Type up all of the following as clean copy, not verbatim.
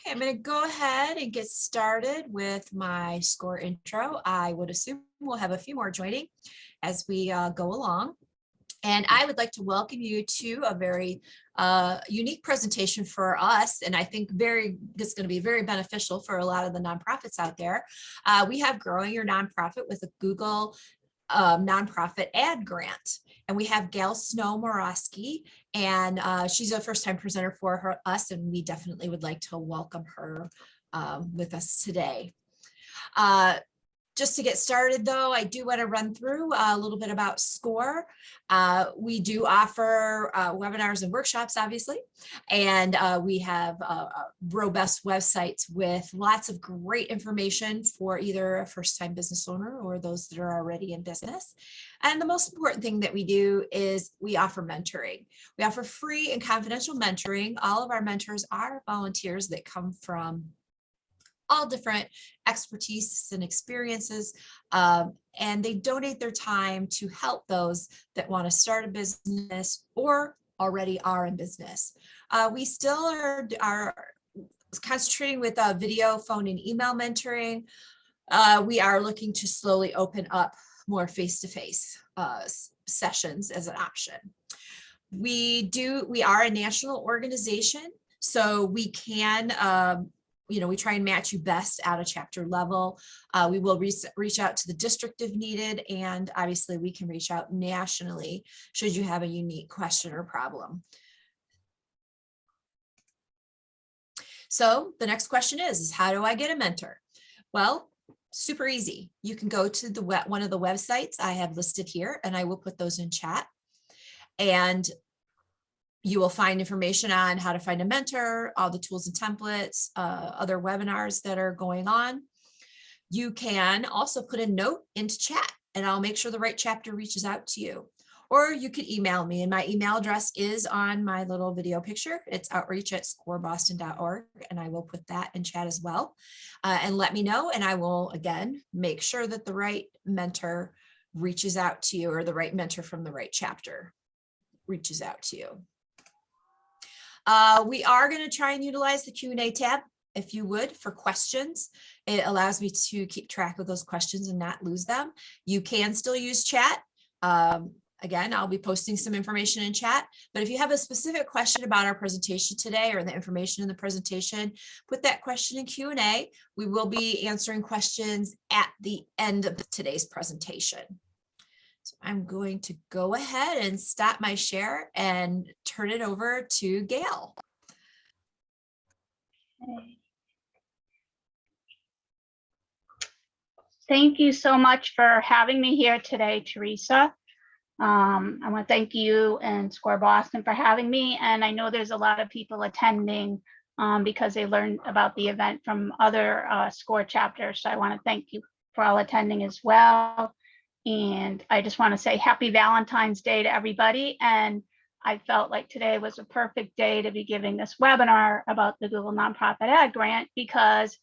I'm going to go ahead and get started with my SCORE intro. I would assume we'll have a few more joining as we go along. And I would like to welcome you to a very unique presentation for us. And I think it's going to be very beneficial for a lot of the nonprofits out there. We have Growing Your Nonprofit with a Google nonprofit ad grant. And we have Gail Snow Moraski, and she's a first-time presenter for us, and we definitely would like to welcome her with us today. Just to get started, though, I do want to run through a little bit about SCORE. We do offer webinars and workshops, obviously, and we have robust websites with lots of great information for either a first-time business owner or those that are already in business. And the most important thing that we do is we offer mentoring. We offer free and confidential mentoring. All of our mentors are volunteers that come from all different expertise and experiences, and they donate their time to help those that want to start a business or already are in business. We still are concentrating with video, phone, and email mentoring. We are looking to slowly open up more face-to-face sessions as an option. We are a national organization, so we can we try and match you best at a chapter level. We will reach out to the district if needed, and obviously we can reach out nationally should you have a unique question or problem. So the next question is how do I get a mentor? Well, super easy. You can go to one of the websites I have listed here, and I will put those in chat. And you will find information on how to find a mentor, all the tools and templates, other webinars that are going on. You can also put a note into chat, and I'll make sure the right chapter reaches out to you. Or you could email me, and my email address is on my little video picture. It's outreach@scoreboston.org, and I will put that in chat as well. And let me know, and I will, again, make sure that the right mentor reaches out to you, or the right mentor from the right chapter reaches out to you. We are going to try and utilize the Q&A tab, if you would, for questions. It allows me to keep track of those questions and not lose them. You can still use chat. Again, I'll be posting some information in chat, but if you have a specific question about our presentation today or the information in the presentation, put that question in Q&A. We will be answering questions at the end of today's presentation. So I'm going to go ahead and stop my share and turn it over to Gail. Thank you so much for having me here today, Teresa. I want to thank you and SCORE Boston for having me. And I know there's a lot of people attending because they learned about the event from other SCORE chapters. So I want to thank you for all attending as well. And I just want to say happy Valentine's Day to everybody. And I felt like today was a perfect day to be giving this webinar about the Google Nonprofit Ad Grant, because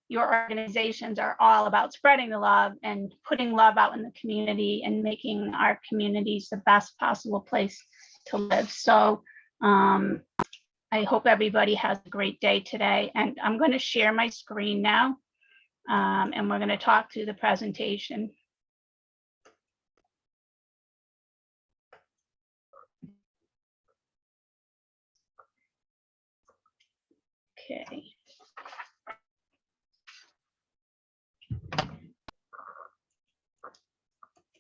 your organizations are all about spreading the love and putting love out in the community and making our communities the best possible place to live. So I hope everybody has a great day today. And I'm going to share my screen now, and we're going to talk through the presentation. Okay.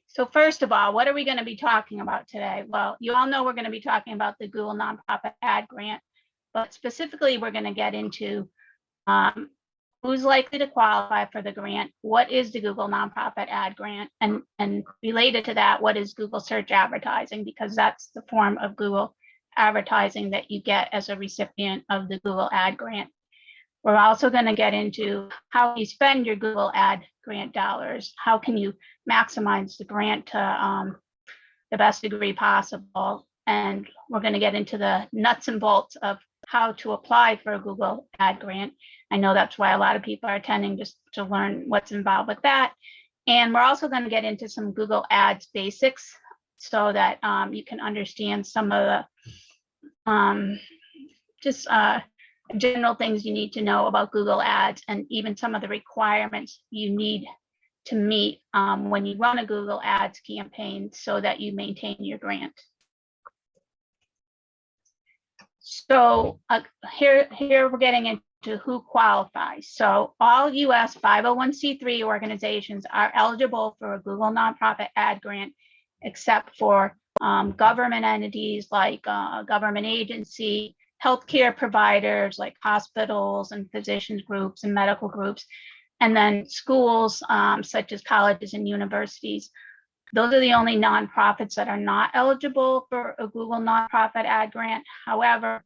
So first of all, what are we going to be talking about today? Well, you all know we're going to be talking about the Google Nonprofit Ad Grant, but specifically we're going to get into who's likely to qualify for the grant, what is the Google Nonprofit Ad Grant, and related to that, what is Google Search Advertising, because that's the form of Google advertising that you get as a recipient of the Google Ad Grant. We're also going to get into how you spend your Google Ad Grant dollars. How can you maximize the grant to the best degree possible? And we're going to get into the nuts and bolts of how to apply for a Google Ad Grant. I know that's why a lot of people are attending, just to learn what's involved with that. And we're also going to get into some Google Ads basics so that you can understand some of the general things you need to know about Google Ads, and even some of the requirements you need to meet when you run a Google Ads campaign so that you maintain your grant. So here we're getting into who qualifies. So all US 501c3 organizations are eligible for a Google nonprofit ad grant, except for government entities like government agency, healthcare providers like hospitals and physicians groups and medical groups, and then schools such as colleges and universities. Those are the only nonprofits that are not eligible for a Google nonprofit ad grant. However,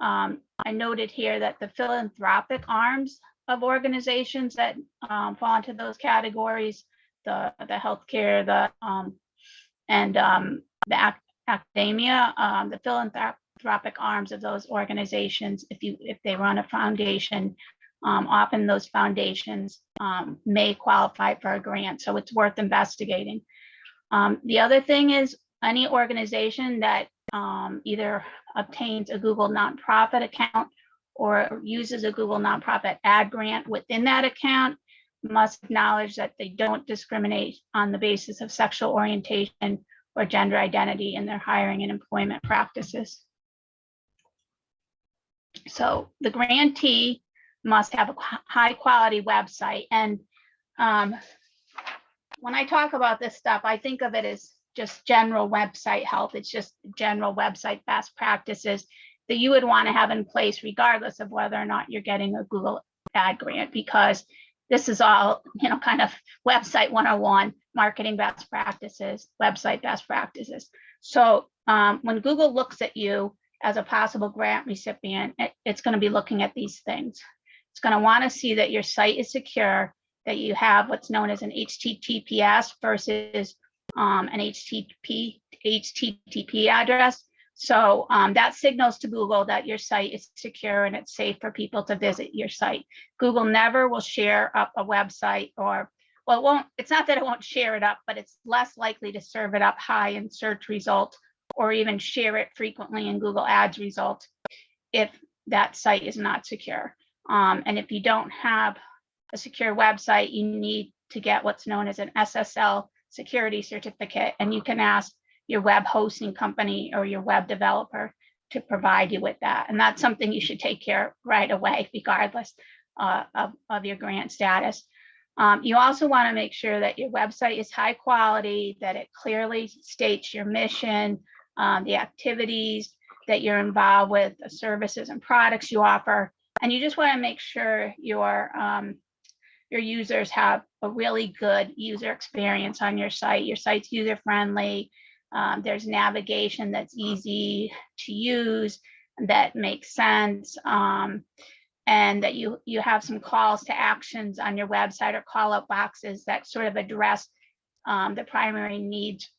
I noted here that the philanthropic arms of organizations that fall into those categories, the healthcare, and the academia, the philanthropic arms of those organizations, if they run a foundation, often those foundations may qualify for a grant, so it's worth investigating. The other thing is any organization that either obtains a Google nonprofit account or uses a Google nonprofit ad grant within that account must acknowledge that they don't discriminate on the basis of sexual orientation or gender identity in their hiring and employment practices. So the grantee must have a high quality website. And when I talk about this stuff, I think of it as just general website health. It's just general website best practices that you would want to have in place regardless of whether or not you're getting a Google ad grant, because this is all, kind of website 101, marketing best practices, website best practices. So when Google looks at you as a possible grant recipient, it's going to be looking at these things. It's going to want to see that your site is secure, that you have what's known as an HTTPS versus an HTTP address. So that signals to Google that your site is secure and it's safe for people to visit your site. Google never will share up a website, or, well, it won't, it's not that it won't share it up, but it's less likely to serve it up high in search results or even share it frequently in Google Ads results if that site is not secure. And if you don't have a secure website, you need to get what's known as an SSL security certificate, and you can ask your web hosting company or your web developer to provide you with that. And that's something you should take care of right away, regardless of your grant status. You also want to make sure that your website is high quality, that it clearly states your mission, the activities that you're involved with, the services and products you offer. And you just want to make sure your users have a really good user experience on your site. Your site's user-friendly. There's navigation that's easy to use, that makes sense, and that you have some calls to actions on your website or call-out boxes that sort of address the primary needs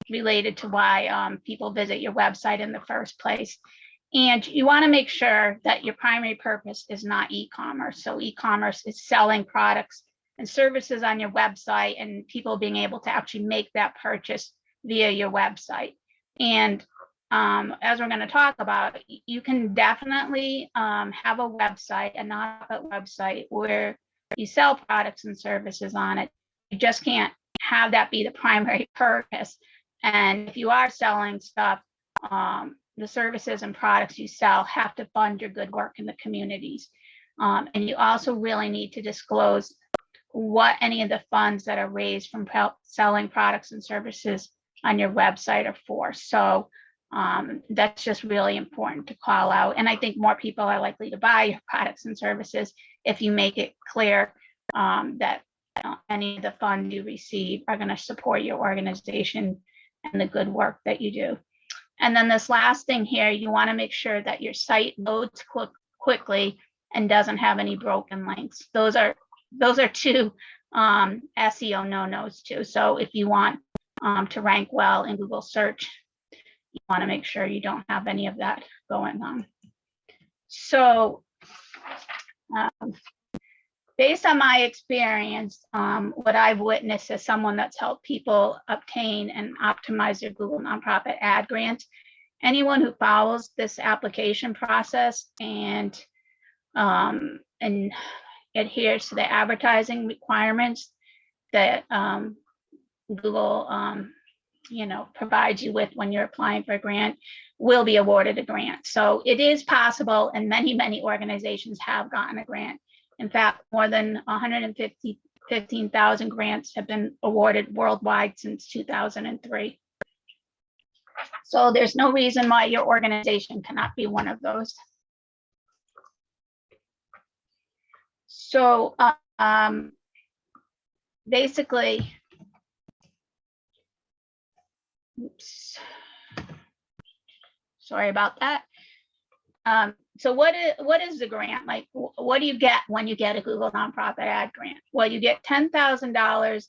related to why people visit your website in the first place. And you want to make sure that your primary purpose is not e-commerce. So e-commerce is selling products and services on your website and people being able to actually make that purchase via your website. And as we're going to talk about, you can definitely have a website, a nonprofit website, where you sell products and services on it. You just can't have that be the primary purpose. And if you are selling stuff, the services and products you sell have to fund your good work in the communities. And you also really need to disclose what any of the funds that are raised from selling products and services on your website are for. So that's just really important to call out. And I think more people are likely to buy your products and services if you make it clear that any of the funds you receive are going to support your organization and the good work that you do. And then this last thing here, you want to make sure that your site loads quickly and doesn't have any broken links. Those are two SEO no-nos too. So if you want to rank well in Google search, you want to make sure you don't have any of that going on. So based on my experience, what I've witnessed as someone that's helped people obtain and optimize their Google nonprofit ad grants anyone who follows this application process and adheres to the advertising requirements that Google provides you with when you're applying for a grant will be awarded a grant. So it is possible, and many organizations have gotten a grant. In fact, more than 115,000 grants have been awarded worldwide since 2003. So there's no reason why your organization cannot be one of those. So basically, oops, sorry about that. So what is the grant? Like, what do you get when you get a Google Nonprofit Ad Grant? Well, you get $10,000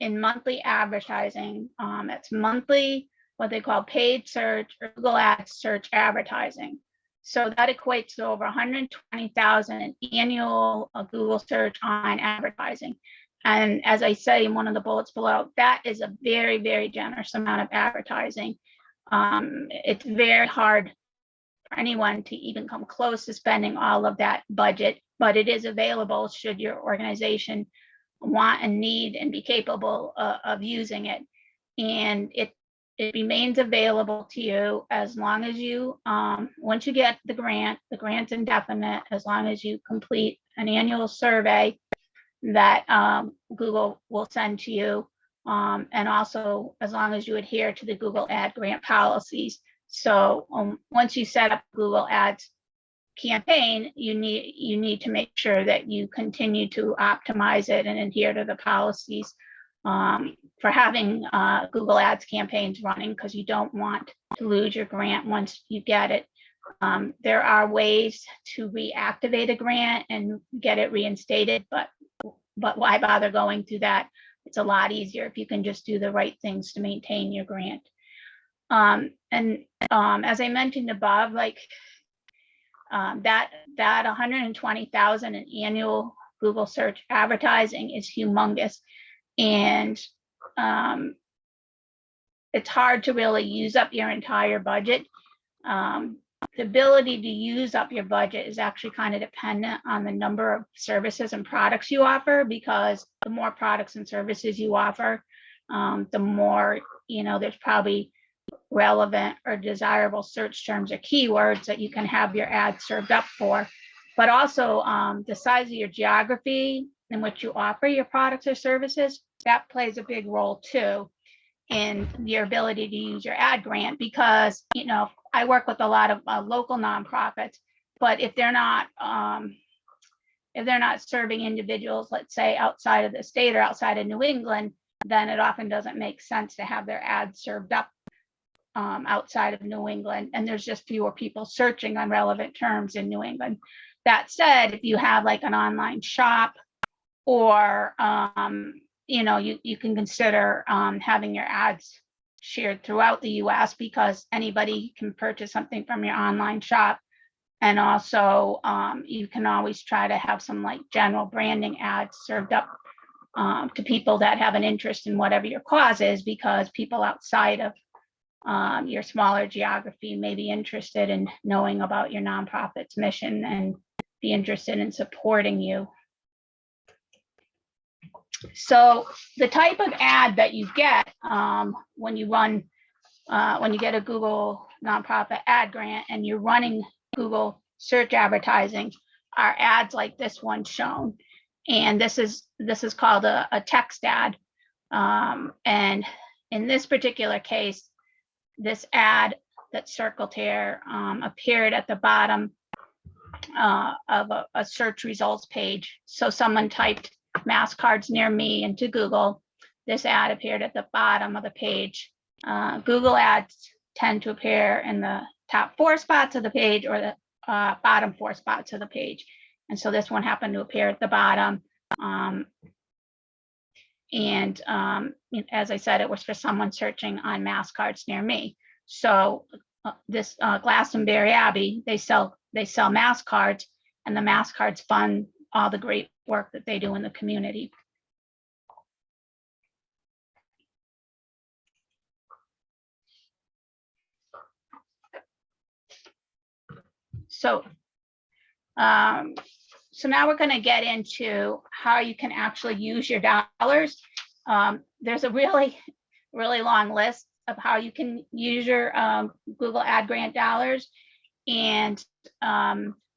in monthly advertising. It's monthly, what they call paid search or Google Ads search advertising. So that equates to over 120,000 in annual Google search on advertising. And as I say in one of the bullets below, that is a very, very generous amount of advertising. It's very hard for anyone to even come close to spending all of that budget, but it is available should your organization want and need and be capable of using it. And it remains available to you as long as you, once you get the grant's indefinite, as long as you complete an annual survey that Google will send to you, and also as long as you adhere to the Google Ad Grant policies. So once you set up Google Ads campaign, you need to make sure that you continue to optimize it and adhere to the policies for having Google Ads campaigns running, because you don't want to lose your grant once you get it. There are ways to reactivate a grant and get it reinstated, but why bother going through that? It's a lot easier if you can just do the right things to maintain your grant. As I mentioned above, like that 120,000 in annual Google search advertising is humongous, and it's hard to really use up your entire budget. The ability to use up your budget is actually kind of dependent on the number of services and products you offer, because the more products and services you offer, the more, there's probably relevant or desirable search terms or keywords that you can have your ad served up for. But also the size of your geography in which you offer your products or services, that plays a big role too in your ability to use your ad grant, because I work with a lot of local nonprofits, but if they're not serving individuals, let's say outside of the state or outside of New England, then it often doesn't make sense to have their ads served up outside of New England, and there's just fewer people searching on relevant terms in New England. That said, if you have like an online shop, or you can consider having your ads shared throughout the US, because anybody can purchase something from your online shop. And also you can always try to have some like general branding ads served up to people that have an interest in whatever your cause is, because people outside of your smaller geography may be interested in knowing about your nonprofit's mission and be interested in supporting you. So the type of ad that you get when you get a Google Nonprofit Ad Grant and you're running Google search advertising are ads like this one shown. And this is called a text ad. And in this particular case, this ad that's circled here appeared at the bottom of a search results page. So someone typed mass cards near me into Google. This ad appeared at the bottom of the page. Google ads tend to appear in the top 4 spots of the page or the bottom 4 spots of the page. And so this one happened to appear at the bottom. As I said, it was for someone searching on mass cards near me. So this Glastonbury Abbey, they sell mass cards, and the mass cards fund all the great work that they do in the community. So, so now we're going to get into how you can actually use your dollars. There's a really long list of how you can use your Google Ad Grant dollars. And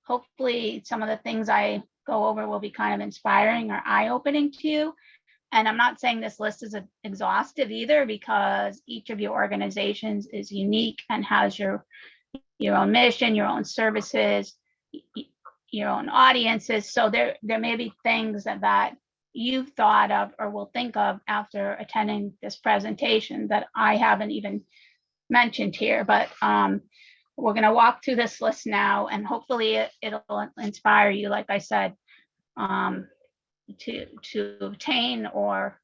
hopefully some of the things I go over will be kind of inspiring or eye-opening to you. And I'm not saying this list is exhaustive either, because each of your organizations is unique and has your own mission, your own services, your own audiences. So there may be things that you've thought of or will think of after attending this presentation that I haven't even mentioned here. But we're going to walk through this list now, and hopefully it'll inspire you, like I said, to obtain or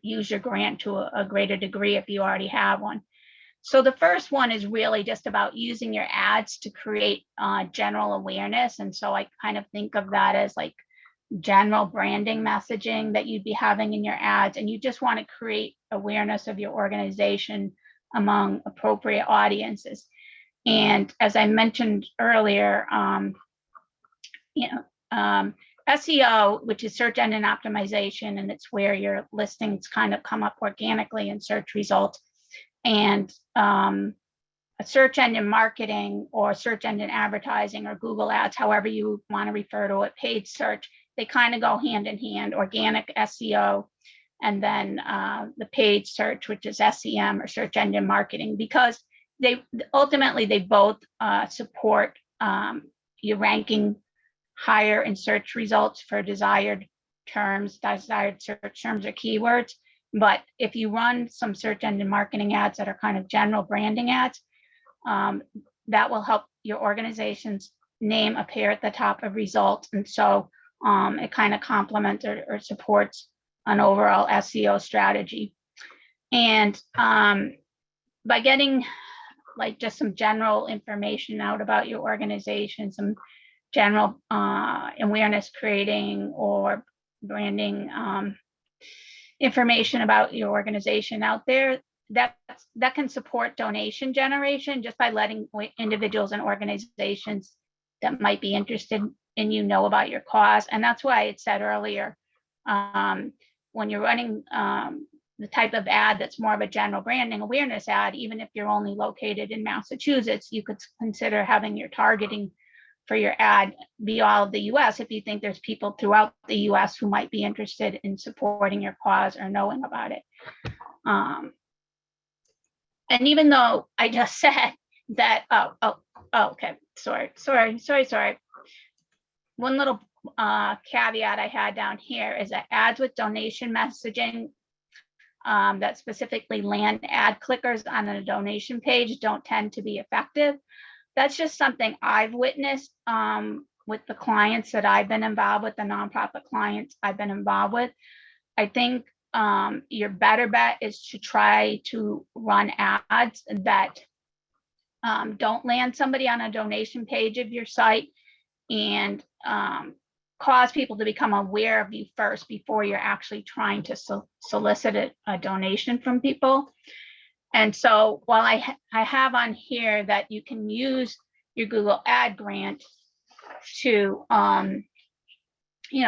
use your grant to a greater degree if you already have one. So the first one is really just about using your ads to create general awareness. And so I kind of think of that as like general branding messaging that you'd be having in your ads, and you just want to create awareness of your organization among appropriate audiences. And as I mentioned earlier, SEO, which is search engine optimization, and it's where your listings kind of come up organically in search results. And a search engine marketing or search engine advertising or Google Ads, however you want to refer to it, paid search, they kind of go hand in hand, organic SEO, and then the paid search, which is SEM or search engine marketing, because they both support your ranking higher in search results for desired search terms or keywords. But if you run some search engine marketing ads that are kind of general branding ads, that will help your organization's name appear at the top of results. And so it kind of complements or supports an overall SEO strategy. And by getting like just some general information out about your organization, some general awareness creating or branding information about your organization out there, that can support donation generation just by letting individuals and organizations that might be interested in you know about your cause. And that's why I said earlier, when you're running the type of ad that's more of a general branding awareness ad, even if you're only located in Massachusetts, you could consider having your targeting for your ad be all of the US if you think there's people throughout the US who might be interested in supporting your cause or knowing about it. And even though I just said that, okay, sorry. One little caveat I had down here is that ads with donation messaging that specifically land ad clickers on a donation page don't tend to be effective. That's just something I've witnessed with the clients that I've been involved with, the nonprofit clients I've been involved with. I think your better bet is to try to run ads that don't land somebody on a donation page of your site and cause people to become aware of you first before you're actually trying to solicit a donation from people. And so while I have on here that you can use your Google Ad Grant to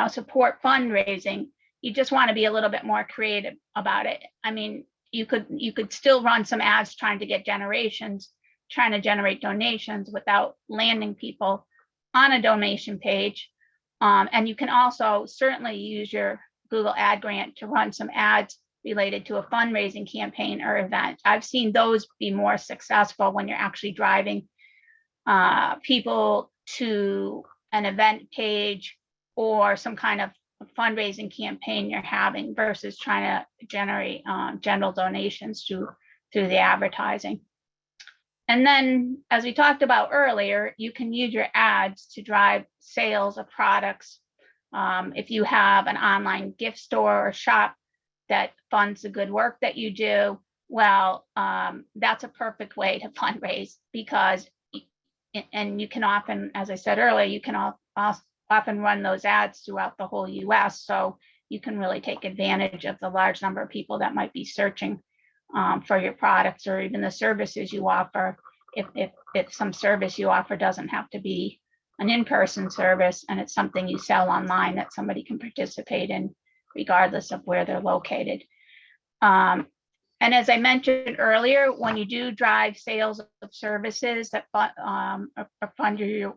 support fundraising, you just want to be a little bit more creative about it. I mean, you could still run some ads trying to generate donations without landing people on a donation page. And you can also certainly use your Google Ad Grant to run some ads related to a fundraising campaign or event. I've seen those be more successful when you're actually driving people to an event page or some kind of fundraising campaign you're having versus trying to generate general donations through the advertising. And then, as we talked about earlier, you can use your ads to drive sales of products. If you have an online gift store or shop that funds the good work that you do, well, that's a perfect way to fundraise, because, and you can often, as I said earlier, you can often run those ads throughout the whole US. So you can really take advantage of the large number of people that might be searching for your products or even the services you offer if some service you offer doesn't have to be an in-person service and it's something you sell online that somebody can participate in regardless of where they're located. And as I mentioned earlier, when you do drive sales of services that fund your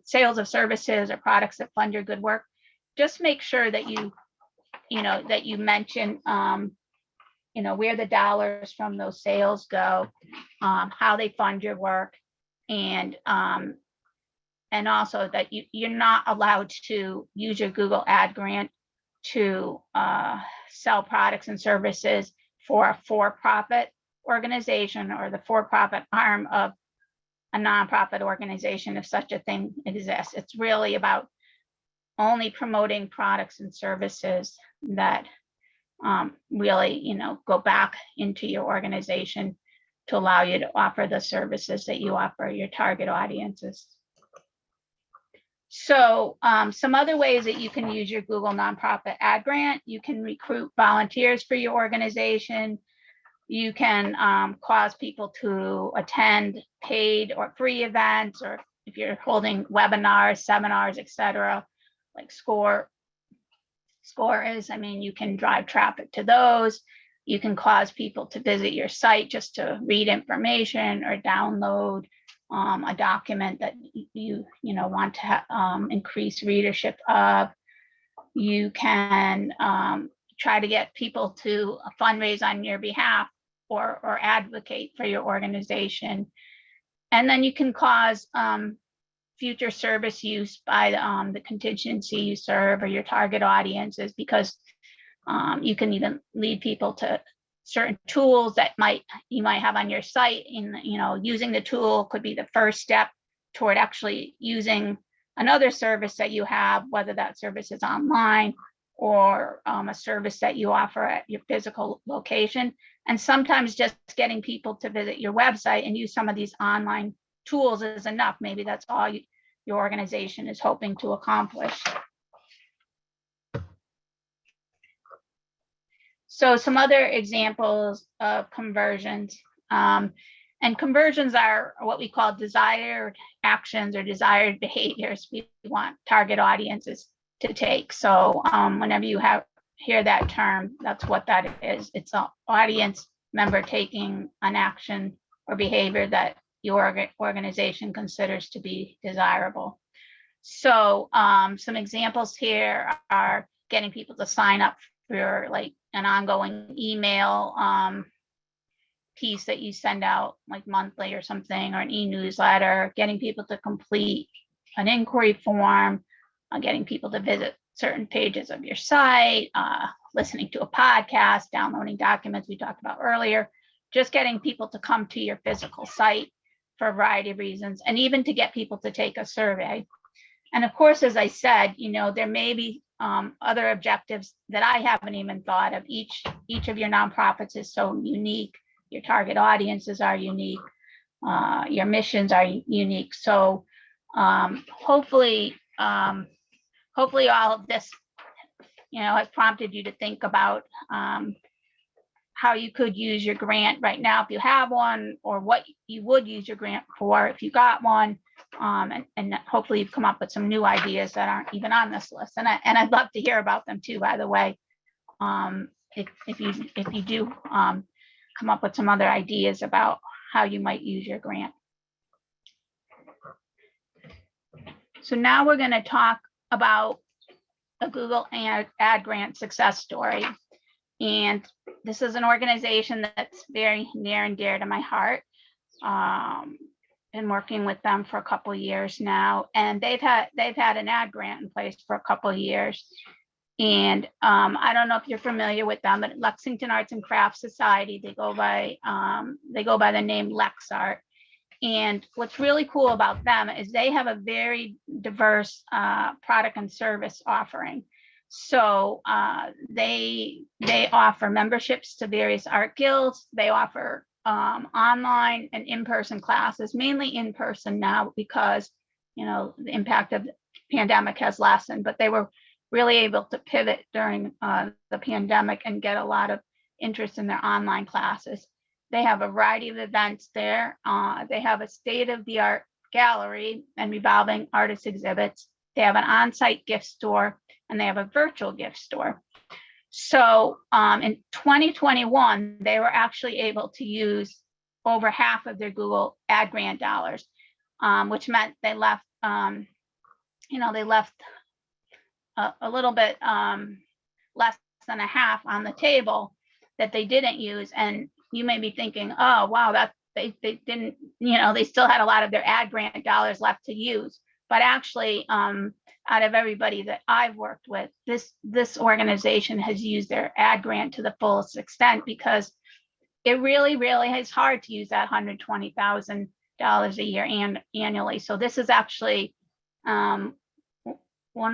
sales of services or products that fund your good work, just make sure that you mention where the dollars from those sales go, how they fund your work, and also that you're not allowed to use your Google ad grant to sell products and services for a for-profit organization or the for-profit arm of a nonprofit organization, if such a thing exists. It's really about only promoting products and services that really, go back into your organization to allow you to offer the services that you offer your target audiences. So some other ways that you can use your Google Nonprofit Ad Grant: you can recruit volunteers for your organization. You can cause people to attend paid or free events, or if you're holding webinars, seminars, etc., like Score is, you can drive traffic to those. You can cause people to visit your site just to read information or download a document that you want to increase readership of. You can try to get people to fundraise on your behalf or advocate for your organization. And then you can cause future service use by the constituency you serve or your target audiences, because you can even lead people to certain tools that you might have on your site. Using the tool could be the first step toward actually using another service that you have, whether that service is online or a service that you offer at your physical location. And sometimes just getting people to visit your website and use some of these online tools is enough. Maybe that's all your organization is hoping to accomplish. So some other examples of conversions, and conversions are what we call desired actions or desired behaviors we want target audiences to take. So whenever you hear that term, that's what that is. It's an audience member taking an action or behavior that your organization considers to be desirable. So some examples here are getting people to sign up for like an ongoing email piece that you send out like monthly or something, or an e-newsletter, getting people to complete an inquiry form, getting people to visit certain pages of your site, listening to a podcast, downloading documents we talked about earlier, just getting people to come to your physical site for a variety of reasons, and even to get people to take a survey. And of course, as I said, there may be other objectives that I haven't even thought of. Each of your nonprofits is so unique. Your target audiences are unique. Your missions are unique. So hopefully all of this, has prompted you to think about how you could use your grant right now if you have one, or what you would use your grant for if you got one. And hopefully you've come up with some new ideas that aren't even on this list. And I'd love to hear about them too, by the way. If you do come up with some other ideas about how you might use your grant. So now we're going to talk about a Google Ad Grant success story. And this is an organization that's very near and dear to my heart. Been working with them for a couple of years now, and they've had an ad grant in place for a couple of years. And I don't know if you're familiar with them, but Lexington Arts and Crafts Society, they go by the name LexArt. And what's really cool about them is they have a very diverse product and service offering. So they offer memberships to various art guilds. They offer online and in-person classes, mainly in person now because the impact of the pandemic has lessened, but they were really able to pivot during the pandemic and get a lot of interest in their online classes. They have a variety of events there. They have a state-of-the-art gallery and revolving artist exhibits. They have an on-site gift store, and they have a virtual gift store. So in 2021, they were actually able to use over half of their Google ad grant dollars, which meant they left, they left a little bit less than a half on the table that they didn't use. And you may be thinking, oh, wow, that they didn't, they still had a lot of their ad grant dollars left to use. But actually, out of everybody that I've worked with, this organization has used their ad grant to the fullest extent, because it really, really is hard to use that $120,000 a year annually. So this is actually one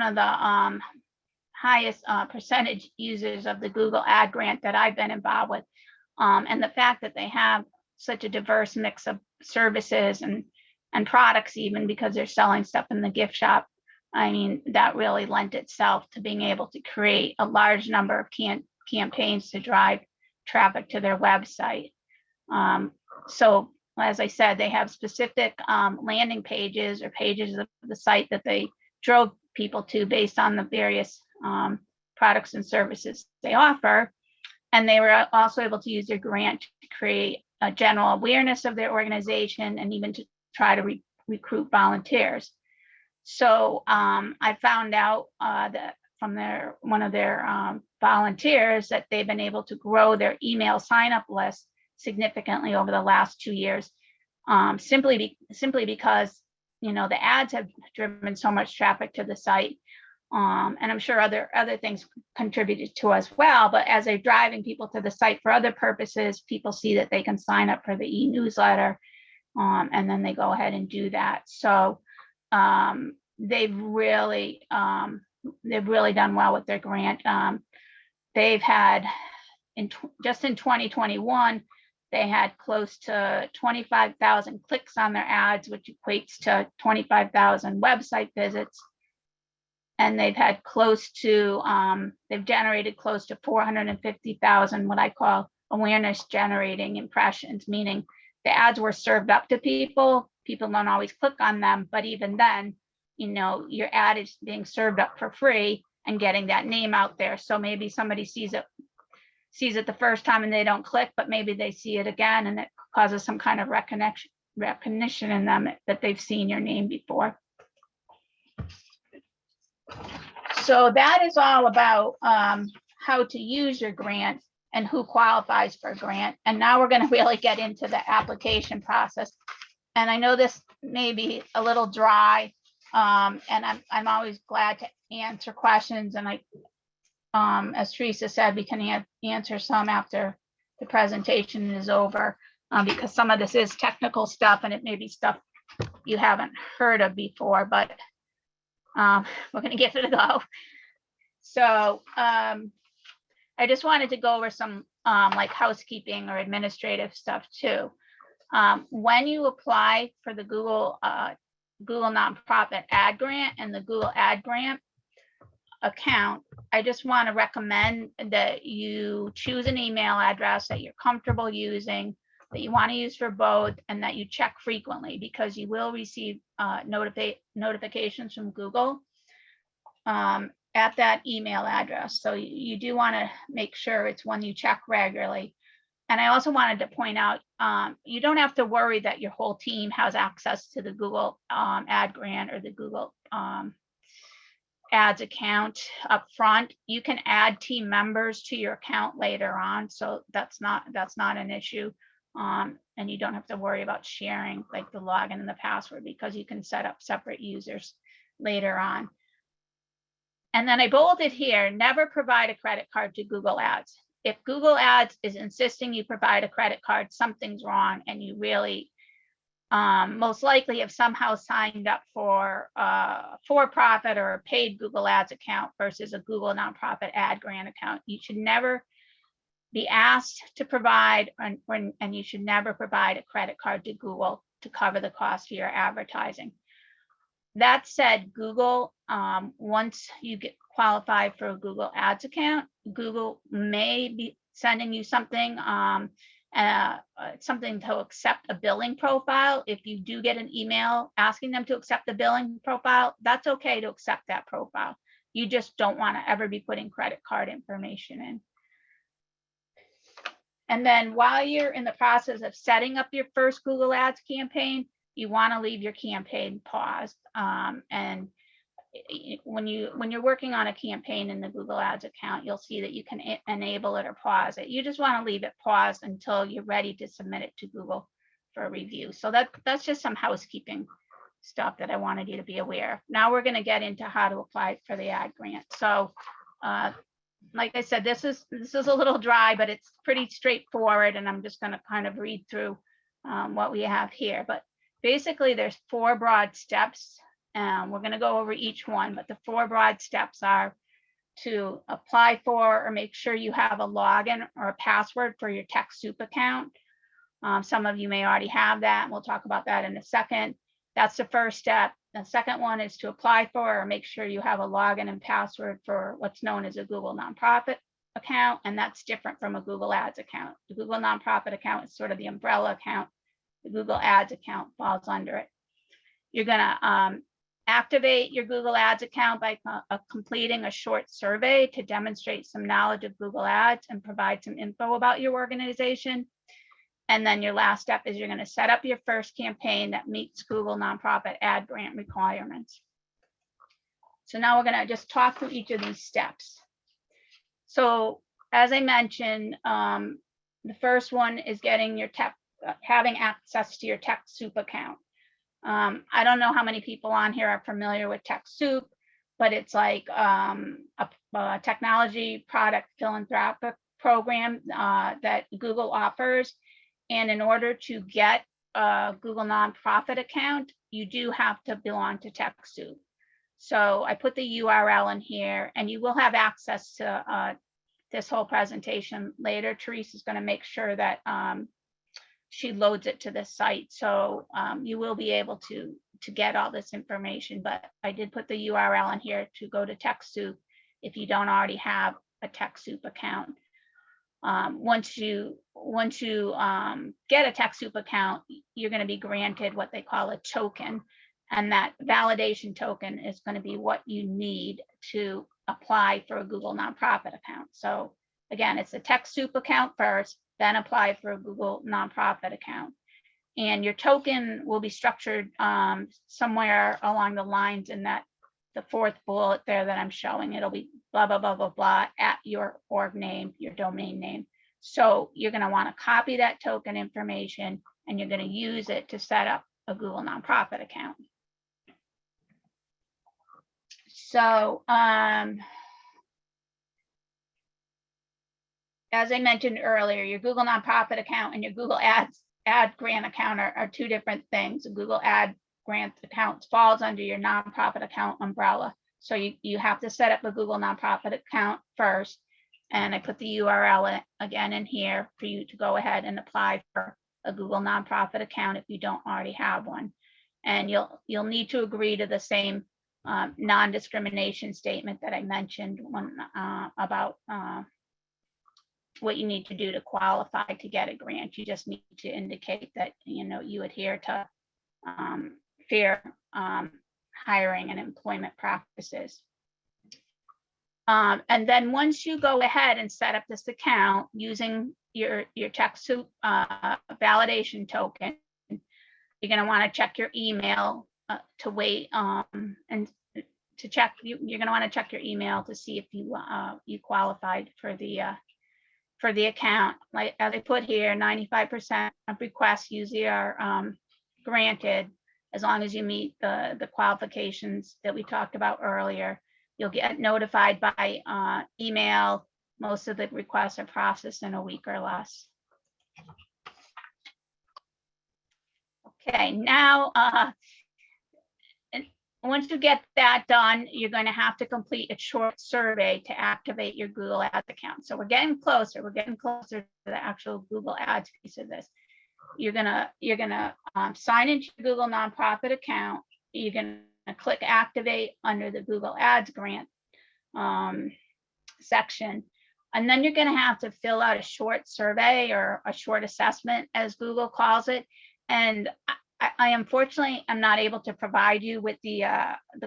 of the highest percentage users of the Google ad grant that I've been involved with. And the fact that they have such a diverse mix of services and products, even because they're selling stuff in the gift shop, I mean, that really lent itself to being able to create a large number of campaigns to drive traffic to their website. So as I said, they have specific landing pages or pages of the site that they drove people to based on the various products and services they offer. And they were also able to use their grant to create a general awareness of their organization and even to try to recruit volunteers. So I found out that from one of their volunteers that they've been able to grow their email sign-up list significantly over the last 2 years, simply because the ads have driven so much traffic to the site, and I'm sure other things contributed to as well. But as they're driving people to the site for other purposes, people see that they can sign up for the e-newsletter, and then they go ahead and do that. So they've really done well with their grant. They've had just in 2021, they had close to 25,000 clicks on their ads, which equates to 25,000 website visits. And they've had they've generated close to 450,000 what I call awareness generating impressions, meaning the ads were served up to people. People don't always click on them, but even then, your ad is being served up for free and getting that name out there. So maybe somebody sees it the first time and they don't click, but maybe they see it again and it causes some kind of recognition in them that they've seen your name before. So that is all about how to use your grant and who qualifies for a grant. And now we're going to really get into the application process. And I know this may be a little dry, and I'm always glad to answer questions. And as Teresa said, we can answer some after the presentation is over, because some of this is technical stuff and it may be stuff you haven't heard of before, but we're going to give it a go. So I just wanted to go over some like housekeeping or administrative stuff too. When you apply for the Google Nonprofit Ad Grant and the Google Ad Grant account, I just want to recommend that you choose an email address that you're comfortable using, that you want to use for both, and that you check frequently, because you will receive notifications from Google at that email address. So you do want to make sure it's one you check regularly. And I also wanted to point out, you don't have to worry that your whole team has access to the Google Ad Grant or the Google Ads account up front. You can add team members to your account later on, so that's not an issue. And you don't have to worry about sharing like the login and the password, because you can set up separate users later on. And then I bolded here, never provide a credit card to Google Ads. If Google Ads is insisting you provide a credit card, something's wrong, and you really most likely have somehow signed up for a for-profit or a paid Google Ads account versus a Google Nonprofit Ad Grant account. You should never be asked to provide, and you should never provide a credit card to Google to cover the cost of your advertising. That said, Google, once you get qualified for a Google Ads account, Google may be sending you something something to accept a billing profile. If you do get an email asking them to accept the billing profile, that's okay to accept that profile. You just don't want to ever be putting credit card information in. And then while you're in the process of setting up your first Google Ads campaign, you want to leave your campaign paused. And when you're working on a campaign in the Google Ads account, you'll see that you can enable it or pause it. You just want to leave it paused until you're ready to submit it to Google for a review. So that's just some housekeeping stuff that I wanted you to be aware of. Now we're going to get into how to apply for the ad grant. So like I said, this is a little dry, but it's pretty straightforward, and I'm just going to kind of read through what we have here. But basically, there's 4 broad steps. We're going to go over each one, but the 4 broad steps are to apply for or make sure you have a login or a password for your TechSoup account. Some of you may already have that, and we'll talk about that in a second. That's the first step. The second one is to apply for or make sure you have a login and password for what's known as a Google Nonprofit account, and that's different from a Google Ads account. The Google Nonprofit account is sort of the umbrella account. The Google Ads account falls under it. You're going to activate your Google Ads account by completing a short survey to demonstrate some knowledge of Google Ads and provide some info about your organization. And then your last step is you're going to set up your first campaign that meets Google Nonprofit ad grant requirements. So now we're going to just talk through each of these steps. So as I mentioned, the first one is getting your having access to your TechSoup account. I don't know how many people on here are familiar with TechSoup, but it's like a technology product philanthropic program that Google offers. And in order to get a Google Nonprofit account, you do have to belong to TechSoup. So I put the URL in here, and you will have access to this whole presentation later. Teresa's going to make sure that she loads it to the site. So you will be able to get all this information, but I did put the URL in here to go to TechSoup if you don't already have a TechSoup account. Once you get a TechSoup account, you're going to be granted what they call a token, and that validation token is going to be what you need to apply for a Google Nonprofit account. So again, it's a TechSoup account first, then apply for a Google Nonprofit account. And your token will be structured somewhere along the lines in that the 4th bullet there that I'm showing. It'll be blah, blah, blah, blah, blah at your org name, your domain name. So you're going to want to copy that token information, and you're going to use it to set up a Google Nonprofit account. So as I mentioned earlier, your Google Nonprofit account and your Google Ad grant account are 2 different things. A Google Ad grant account falls under your nonprofit account umbrella. So you have to set up a Google Nonprofit account first. And I put the URL again in here for you to go ahead and apply for a Google Nonprofit account if you don't already have one. And you'll need to agree to the same non-discrimination statement that I mentioned about what you need to do to qualify to get a grant. You just need to indicate that you adhere to fair hiring and employment practices. And then once you go ahead and set up this account using your TechSoup validation token, you're going to want to check your email to wait and to check. You're going to want to check your email to see if you qualified for the account. Like as I put here, 95% of requests usually are granted as long as you meet the qualifications that we talked about earlier. You'll get notified by email. Most of the requests are processed in a week or less. Okay, now once you get that done, you're going to have to complete a short survey to activate your Google Ads account. So we're getting closer. We're getting closer to the actual Google Ads piece of this. You're gonna sign into your Google Nonprofit account. You're gonna click activate under the Google Ads grant section, And then you're going to have to fill out a short survey or a short assessment, as Google calls it. And I unfortunately am not able to provide you with the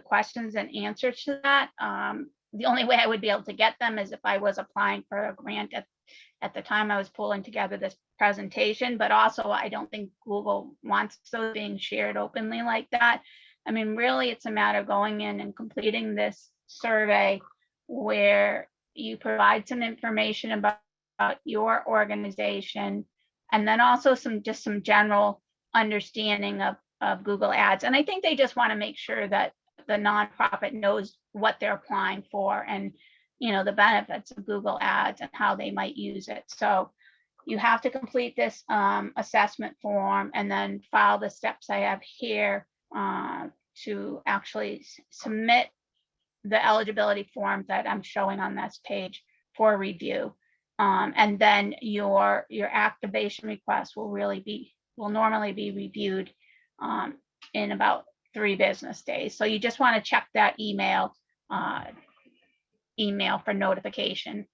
questions and answers to that. The only way I would be able to get them is if I was applying for a grant at the time I was pulling together this presentation, but also I don't think Google wants those being shared openly like that. I mean, really, it's a matter of going in and completing this survey where you provide some information about your organization, and then also some general understanding of Google Ads. And I think they just want to make sure that the nonprofit knows what they're applying for and, you know, the benefits of Google Ads and how they might use it. So you have to complete this assessment form and then follow the steps I have here to actually submit the eligibility form that I'm showing on this page for review. And then your activation request will normally be reviewed in about 3 business days. So you just want to check that email for notification.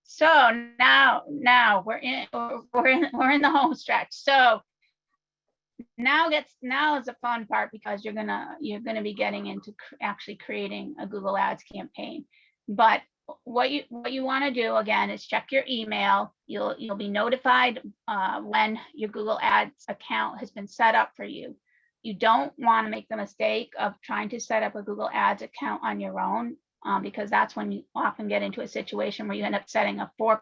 So now we're in the home stretch. So now is the fun part, because you're gonna be getting into actually creating a Google Ads campaign. But what you want to do again is check your email. You'll be notified when your Google Ads account has been set up for you. You don't want to make the mistake of trying to set up a Google Ads account on your own, because that's when you often get into a situation where you end up setting up a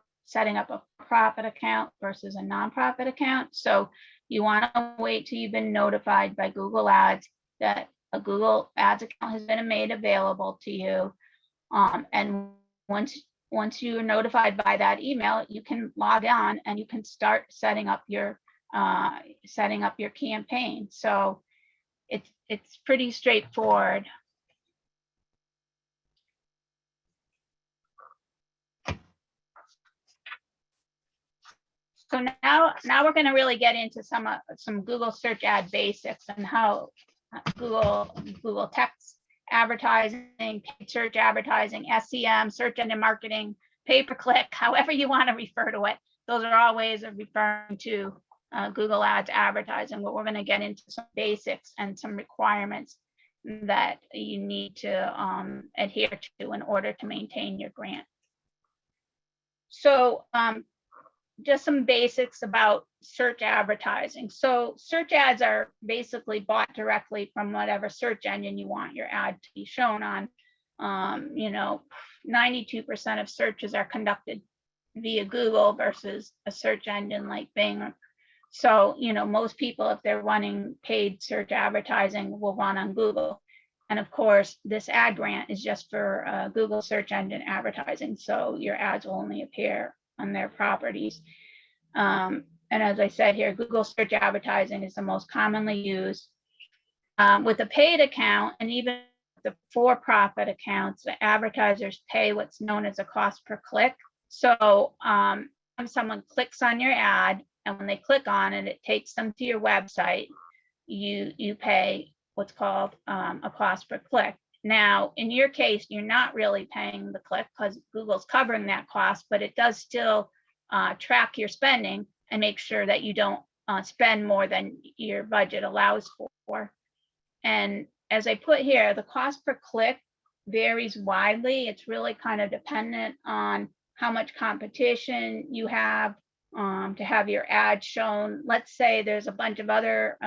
profit account versus a nonprofit account. So you want to wait till you've been notified by Google Ads that a Google Ads account has been made available to you. And once you're notified by that email, you can log on and you can start setting up your campaign. So it's pretty straightforward. So now we're going to really get into some Google search ad basics and how Google text advertising, paid search advertising, SEM, search engine marketing, pay-per-click, however you want to refer to it. Those are all ways of referring to Google Ads advertising, but we're going to get into some basics and some requirements that you need to adhere to in order to maintain your grant. So just some basics about search advertising. So search ads are basically bought directly from whatever search engine you want your ad to be shown on. 92% of searches are conducted via Google versus a search engine like Bing. So, most people, if they're running paid search advertising, will run on Google. And of course, this ad grant is just for Google search engine advertising. So your ads will only appear on their properties. And as I said here, Google search advertising is the most commonly used. With a paid account and even the for-profit accounts, the advertisers pay what's known as a cost per click. So when someone clicks on your ad, and when they click on it, it takes them to your website, you pay what's called a cost per click. Now, in your case, you're not really paying the click because Google's covering that cost, but it does still track your spending and make sure that you don't spend more than your budget allows for. And as I put here, the cost per click varies widely. It's really kind of dependent on how much competition you have to have your ad shown. Let's say there's a bunch of other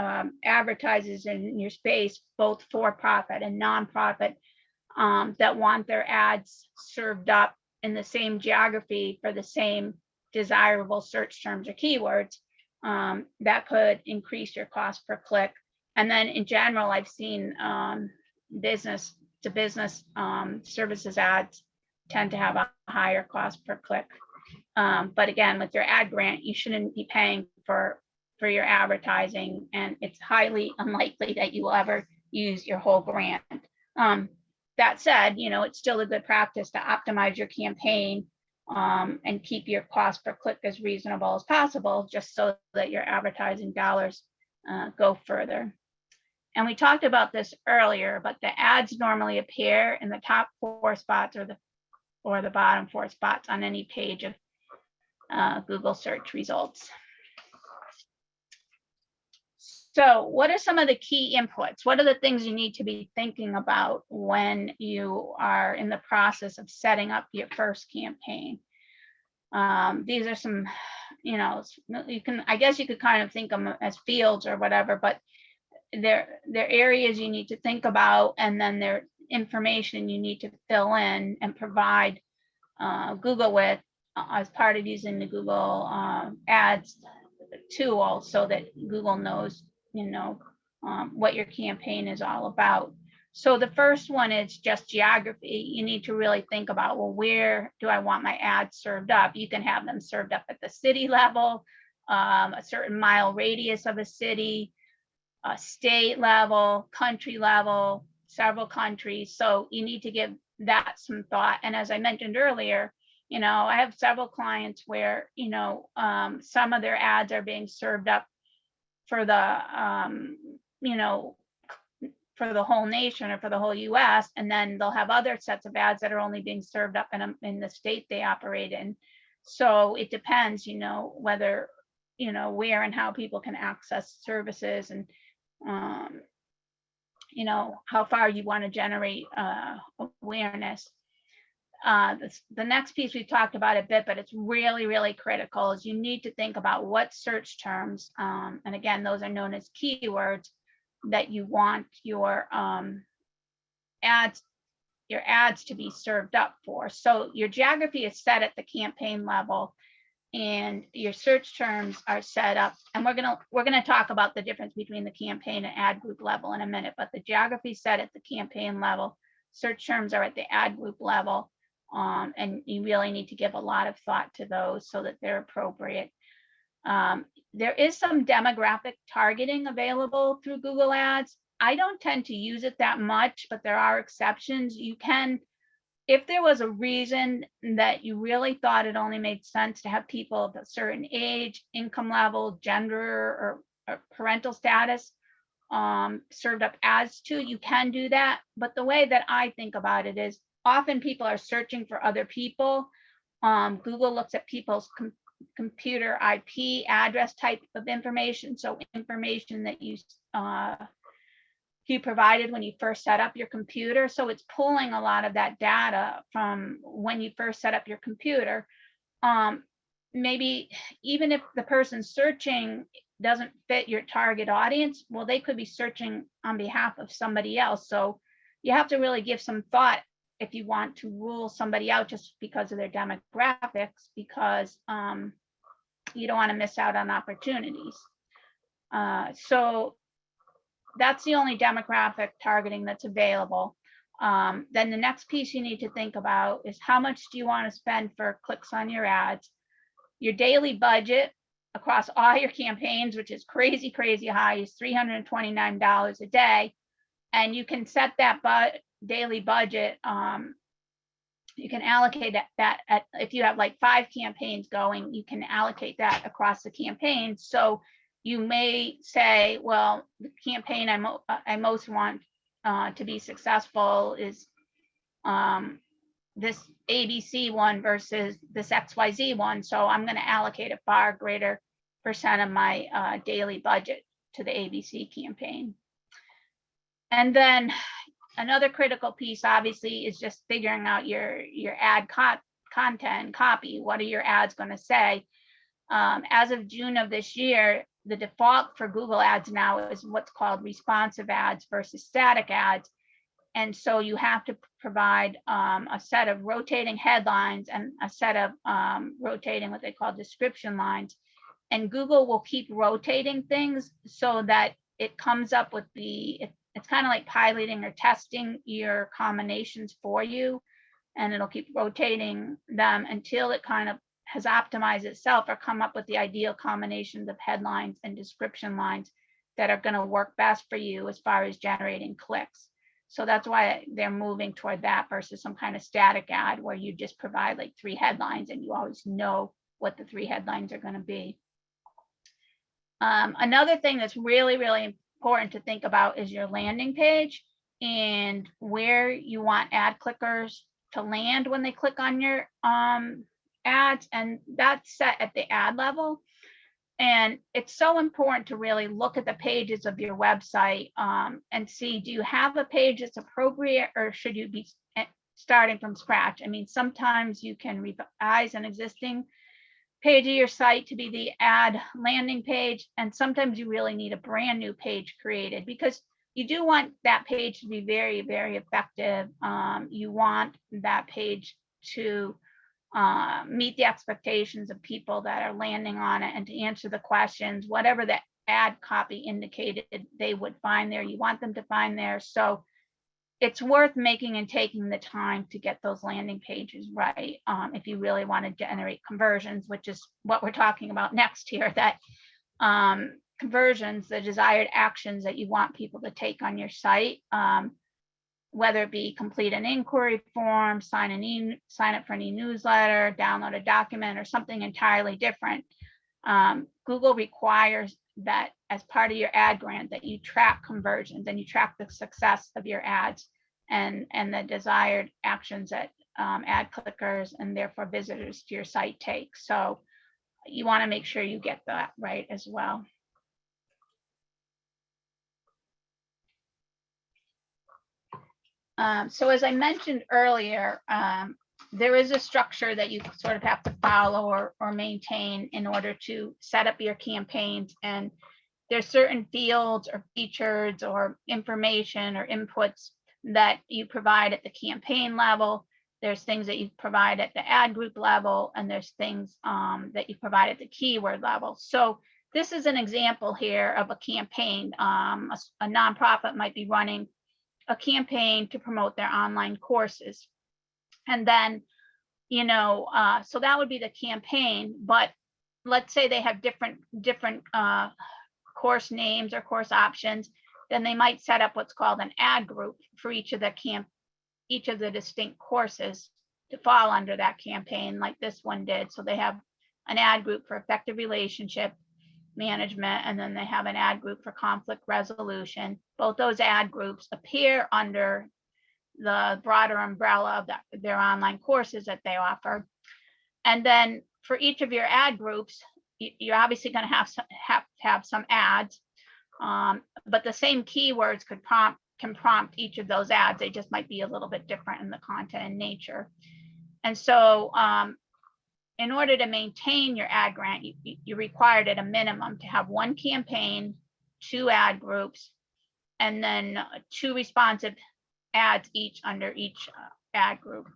advertisers in your space, both for-profit and nonprofit, that want their ads served up in the same geography for the same desirable search terms or keywords. That could increase your cost per click. And then in general, I've seen business to business services ads tend to have a higher cost per click. But again, with your ad grant, you shouldn't be paying for your advertising, and it's highly unlikely that you will ever use your whole grant. That said, it's still a good practice to optimize your campaign and keep your cost per click as reasonable as possible, just so that your advertising dollars go further. And we talked about this earlier, but the ads normally appear in the top 4 spots or the bottom 4 spots on any page of Google search results. So what are some of the key inputs? What are the things you need to be thinking about when you are in the process of setting up your first campaign? These are some, I guess you could kind of think of them as fields or whatever, but they're areas you need to think about, and then they're information you need to fill in and provide Google with as part of using the Google Ads tool, so that Google knows, what your campaign is all about. So the first one is just geography. You need to really think about, well, where do I want my ads served up? You can have them served up at the city level, a certain mile radius of a city, state level, country level, several countries. So you need to give that some thought. And as I mentioned earlier, I have several clients where, some of their ads are being served up for the, for the whole nation or for the whole US, and then they'll have other sets of ads that are only being served up in the state they operate in. So it depends, whether, where and how people can access services, and how far you want to generate awareness. The next piece we've talked about a bit, but it's really, really critical, is you need to think about what search terms, and again, those are known as keywords, that you want your ads to be served up for. So your geography is set at the campaign level, and your search terms are set up. And we're gonna talk about the difference between the campaign and ad group level in a minute, but the geography is set at the campaign level. Search terms are at the ad group level. And you really need to give a lot of thought to those so that they're appropriate. There is some demographic targeting available through Google Ads. I don't tend to use it that much, but there are exceptions. You can, if there was a reason that you really thought it only made sense to have people of a certain age, income level, gender, or parental status served up ads to, you can do that. But the way that I think about it is, often people are searching for other people. Google looks at people's computer IP address type of information. So information that you provided when you first set up your computer. So it's pulling a lot of that data from when you first set up your computer. Maybe even if the person searching doesn't fit your target audience, well, they could be searching on behalf of somebody else. So you have to really give some thought if you want to rule somebody out just because of their demographics, because you don't want to miss out on opportunities. So that's the only demographic targeting that's available. Then the next piece you need to think about is, how much do you want to spend for clicks on your ads? Your daily budget across all your campaigns, which is crazy, crazy high, is $329 a day. And you can set that daily budget. You can allocate that if you have like 5 campaigns going, you can allocate that across the campaign. So you may say, well, the campaign I most want to be successful is this ABC one versus this XYZ one. So I'm going to allocate a far greater percent of my daily budget to the ABC campaign. And then another critical piece, obviously, is just figuring out your ad content copy. What are your ads going to say? As of June of this year, the default for Google Ads now is what's called responsive ads versus static ads. And so you have to provide a set of rotating headlines and a set of rotating what they call description lines. And Google will keep rotating things so that it comes up with it's kind of like piloting or testing your combinations for you, and it'll keep rotating them until it kind of has optimized itself or come up with the ideal combinations of headlines and description lines that are going to work best for you as far as generating clicks. So that's why they're moving toward that versus some kind of static ad where you just provide like 3 headlines and you always know what the 3 headlines are going to be. Another thing that's really, really important to think about is your landing page and where you want ad clickers to land when they click on your ads, and that's set at the ad level. And it's so important to really look at the pages of your website and see, do you have a page that's appropriate, or should you be starting from scratch? I mean, sometimes you can revise an existing page of your site to be the ad landing page, and sometimes you really need a brand new page created, because you do want that page to be very, very effective. You want that page to meet the expectations of people that are landing on it, and to answer the questions, whatever the ad copy indicated they would find there, you want them to find there. So it's worth making and taking the time to get those landing pages right, if you really want to generate conversions, which is what we're talking about next here, that conversions, the desired actions that you want people to take on your site, whether it be complete an inquiry form, sign up for any newsletter, download a document, or something entirely different. Google requires that as part of your ad grant that you track conversions and you track the success of your ads and the desired actions that ad clickers and therefore visitors to your site take. So you want to make sure you get that right as well. So as I mentioned earlier, there is a structure that you sort of have to follow or maintain in order to set up your campaigns. And there's certain fields or features or information or inputs that you provide at the campaign level. There's things that you provide at the ad group level, and there's things that you provide at the keyword level. So this is an example here of a campaign. A nonprofit might be running a campaign to promote their online courses. And then, so that would be the campaign, but let's say they have different course names or course options, then they might set up what's called an ad group for each of the distinct courses to fall under that campaign, like this one did. So they have an ad group for effective relationship management, and then they have an ad group for conflict resolution. Both those ad groups appear under the broader umbrella of their online courses that they offer. And then for each of your ad groups, you're obviously going to have some ads, but the same keywords can prompt each of those ads. They just might be a little bit different in the content and nature. And so in order to maintain your ad grant, you're required at a minimum to have one campaign, 2 ad groups, and then 2 responsive ads each under each ad group.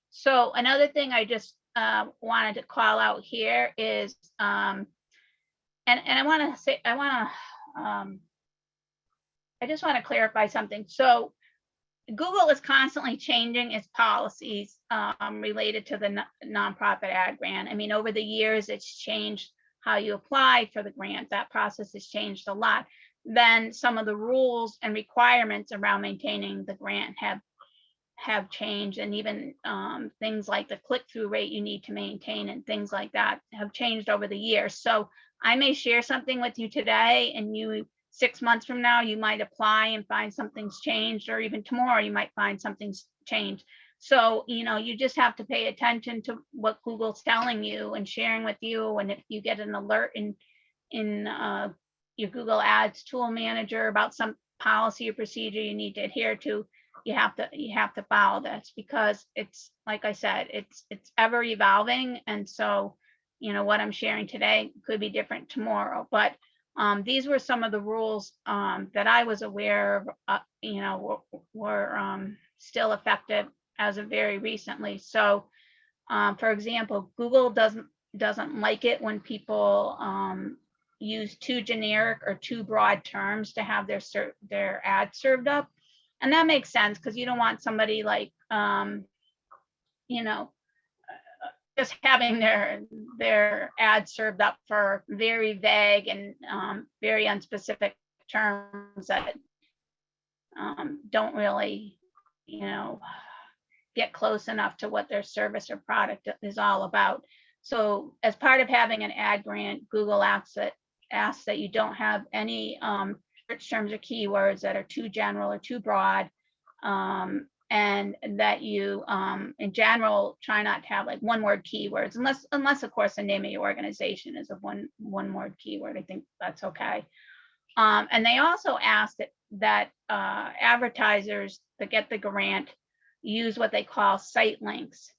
So another thing I just wanted to call out here is, and I just want to clarify something. So Google is constantly changing its policies related to the nonprofit ad grant. I mean, over the years, it's changed how you apply for the grant. That process has changed a lot. Then some of the rules and requirements around maintaining the grant have changed, and even things like the click-through rate you need to maintain and things like that have changed over the years. So I may share something with you today, and you 6 months from now, you might apply and find something's changed, or even tomorrow you might find something's changed. So, you just have to pay attention to what Google's telling you and sharing with you. And if you get an alert in your Google Ads tool manager about some policy or procedure you need to adhere to, you have to follow this, because it's, like I said, it's ever evolving. And so, what I'm sharing today could be different tomorrow. But these were some of the rules that I was aware of, were still effective as of very recently. So, for example, Google doesn't like it when people use too generic or too broad terms to have their ad served up. And that makes sense, because you don't want somebody like, just having their ad served up for very vague and very unspecific terms that don't really, get close enough to what their service or product is all about. So as part of having an ad grant, Google asks that you don't have any search terms or keywords that are too general or too broad, and that you, in general, try not to have like one-word keywords, unless of course the name of your organization is a one-word keyword. I think that's okay. And they also asked that advertisers that get the grant use what they call site links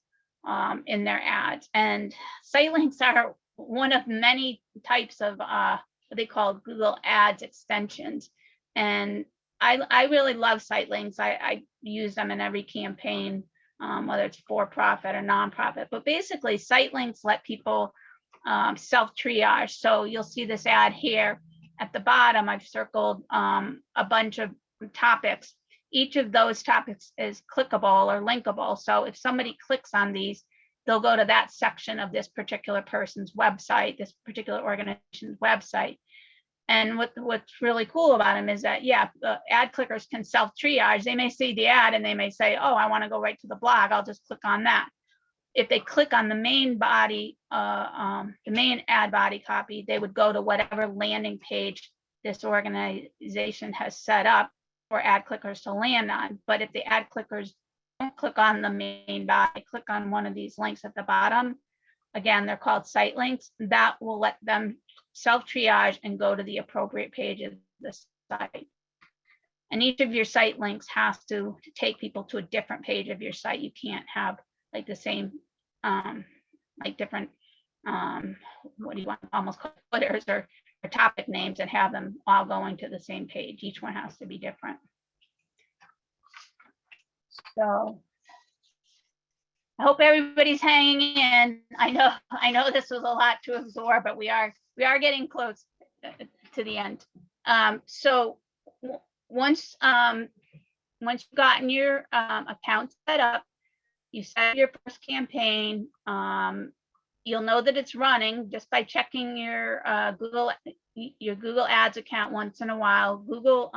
in their ads. And site links are one of many types of what they call Google Ads extensions. And I really love site links. I use them in every campaign, whether it's for profit or nonprofit. But basically, site links let people self-triage. So you'll see this ad here at the bottom. I've circled a bunch of topics. Each of those topics is clickable or linkable. So if somebody clicks on these, they'll go to that section of this particular person's website, this particular organization's website. And what's really cool about them is that, yeah, ad clickers can self-triage. They may see the ad and they may say, oh, I want to go right to the blog. I'll just click on that. If they click on the main body, the main ad body copy, they would go to whatever landing page this organization has set up for ad clickers to land on. But if the ad clickers don't click on the main body, click on one of these links at the bottom, again, they're called site links, that will let them self-triage and go to the appropriate page of the site. And each of your site links has to take people to a different page of your site. You can't have like the same, like different, what do you want, almost call footers or topic names and have them all going to the same page. Each one has to be different. So I hope everybody's hanging in. I know this was a lot to absorb, but we are getting close to the end. So once you've gotten your account set up, you set your first campaign, you'll know that it's running just by checking your Google Ads account once in a while. Google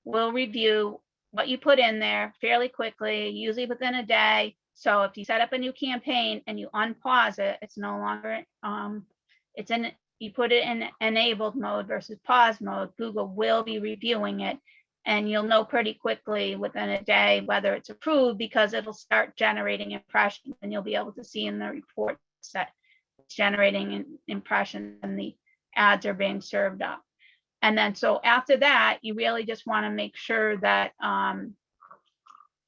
will review what you put in there fairly quickly, usually within a day. So if you set up a new campaign and you unpause it, it's no longer, you put it in enabled mode versus pause mode, Google will be reviewing it. And you'll know pretty quickly within a day whether it's approved, because it'll start generating impressions and you'll be able to see in the reports that it's generating impressions and the ads are being served up. And then so after that, you really just want to make sure that,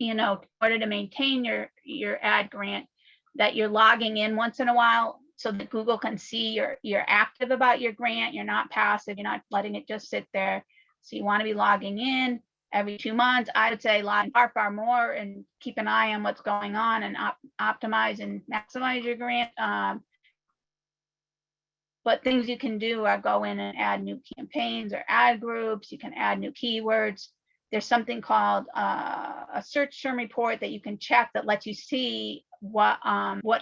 in order to maintain your ad grant, that you're logging in once in a while so that Google can see you're active about your grant. You're not passive. You're not letting it just sit there. So you want to be logging in every 2 months. I would say log in far more and keep an eye on what's going on and optimize and maximize your grant. But things you can do are go in and add new campaigns or ad groups. You can add new keywords. There's something called a search term report that you can check that lets you see what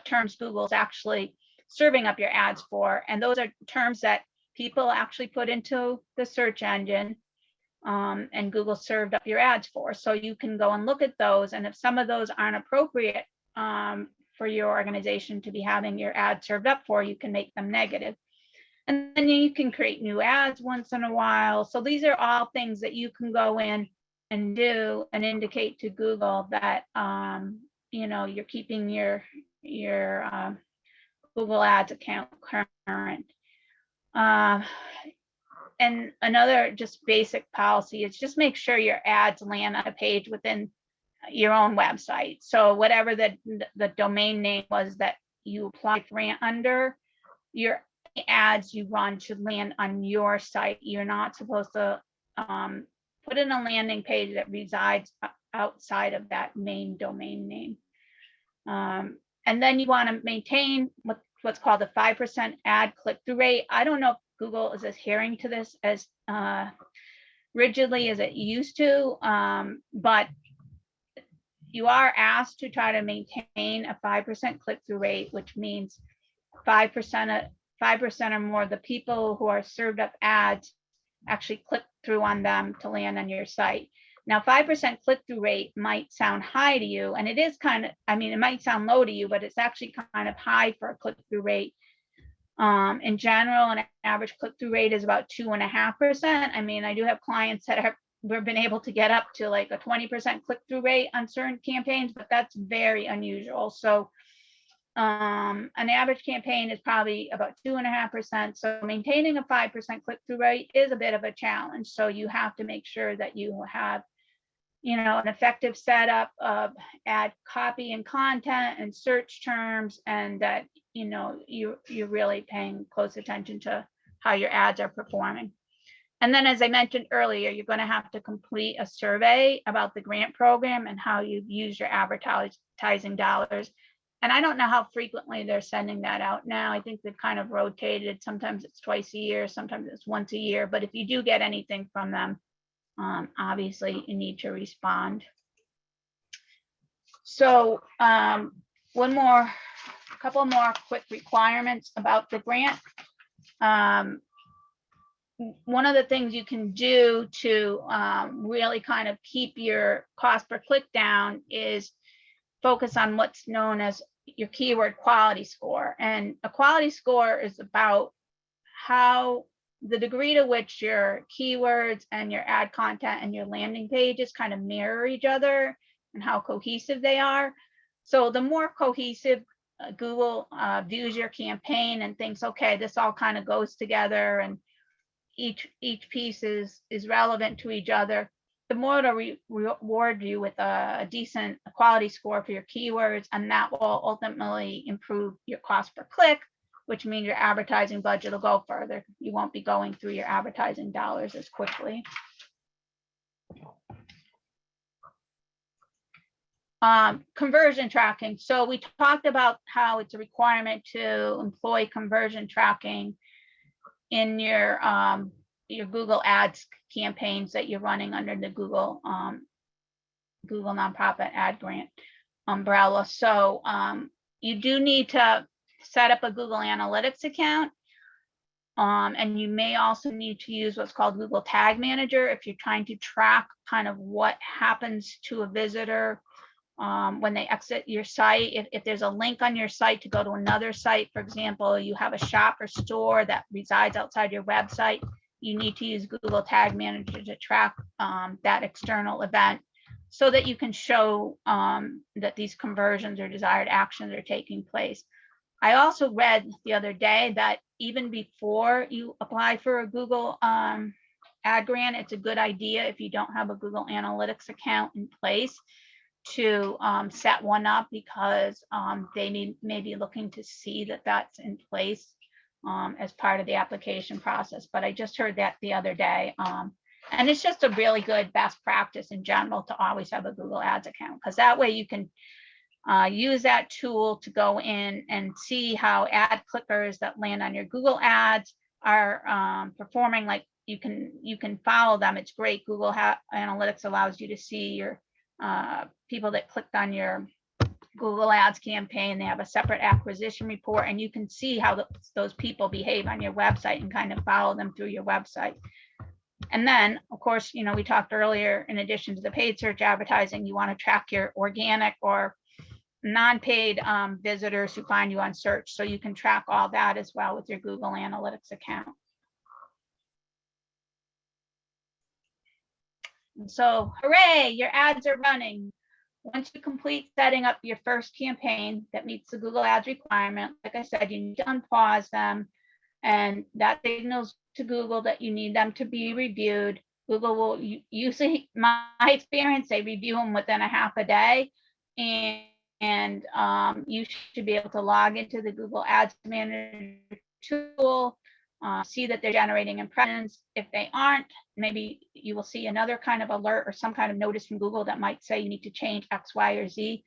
terms Google's actually serving up your ads for. And those are terms that people actually put into the search engine, and Google served up your ads for. So you can go and look at those. And if some of those aren't appropriate for your organization to be having your ad served up for, you can make them negative. And then you can create new ads once in a while. So these are all things that you can go in and do and indicate to Google that you're keeping your Google Ads account current. And another just basic policy is just make sure your ads land on a page within your own website. So whatever the domain name was that you applied grant under, your ads you run should land on your site. You're not supposed to put in a landing page that resides outside of that main domain name. And then you want to maintain what's called the 5% ad click-through rate. I don't know if Google is adhering to this as rigidly as it used to, but you are asked to try to maintain a 5% click-through rate, which means 5% or more of the people who are served up ads actually click through on them to land on your site. Now, 5% click-through rate might sound high to you, and it is kind of, I mean, it might sound low to you, but it's actually kind of high for a click-through rate. In general, an average click-through rate is about 2.5%. I mean, I do have clients that have we've been able to get up to like a 20% click-through rate on certain campaigns, but that's very unusual. So an average campaign is probably about 2.5%. So maintaining a 5% click-through rate is a bit of a challenge. So you have to make sure that you have, you know, an effective setup of ad copy and content and search terms, and that, you know, you're really paying close attention to how your ads are performing. And then, as I mentioned earlier, you're going to have to complete a survey about the grant program and how you use your advertising dollars. And I don't know how frequently they're sending that out now. I think they've kind of rotated. Sometimes it's twice a year, sometimes it's once a year. But if you do get anything from them, obviously you need to respond. So a couple more quick requirements about the grant. One of the things you can do to really kind of keep your cost per click down is focus on what's known as your keyword quality score. And a quality score is about how the degree to which your keywords and your ad content and your landing pages kind of mirror each other and how cohesive they are. So the more cohesive Google views your campaign and thinks, okay, this all kind of goes together and each piece is relevant to each other, the more it'll reward you with a decent quality score for your keywords, and that will ultimately improve your cost per click, which means your advertising budget will go further. You won't be going through your advertising dollars as quickly. Conversion tracking. So we talked about how it's a requirement to employ conversion tracking in your Google Ads campaigns that you're running under the Google Nonprofit Ad Grant umbrella. So you do need to set up a Google Analytics account, and you may also need to use what's called Google Tag Manager if you're trying to track kind of what happens to a visitor when they exit your site. If there's a link on your site to go to another site, for example, you have a shop or store that resides outside your website, you need to use Google Tag Manager to track that external event so that you can show that these conversions or desired actions are taking place. I also read the other day that even before you apply for a Google ad grant, it's a good idea, if you don't have a Google Analytics account in place, to set one up, because they may be looking to see that that's in place as part of the application process. But I just heard that the other day. And it's just a really good best practice in general to always have a Google Ads account, because that way you can use that tool to go in and see how ad clickers that land on your Google Ads are performing. Like you can follow them. It's great. Google Analytics allows you to see your people that clicked on your Google Ads campaign. They have a separate acquisition report, and you can see how those people behave on your website and kind of follow them through your website. And then, of course, you know, we talked earlier, in addition to the paid search advertising, you want to track your organic or non-paid visitors who find you on search. So you can track all that as well with your Google Analytics account. And so, hooray, your ads are running. Once you complete setting up your first campaign that meets the Google Ads requirement, like I said, you need to unpause them, and that signals to Google that you need them to be reviewed. Google will usually, my experience, they review them within a half a day, and you should be able to log into the Google Ads Manager tool, see that they're generating impressions. If they aren't, maybe you will see another kind of alert or some kind of notice from Google that might say you need to change X, Y, or Z.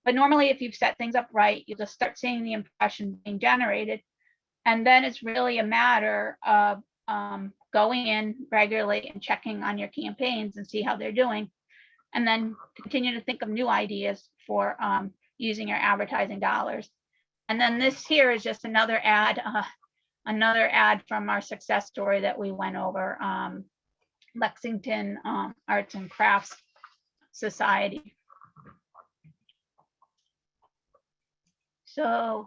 But normally, if you've set things up right, you'll just start seeing the impressions being generated. And then it's really a matter of going in regularly and checking on your campaigns and see how they're doing. And then continue to think of new ideas for using your advertising dollars. And then this here is just another ad from our success story that we went over. Lexington Arts and Crafts Society. So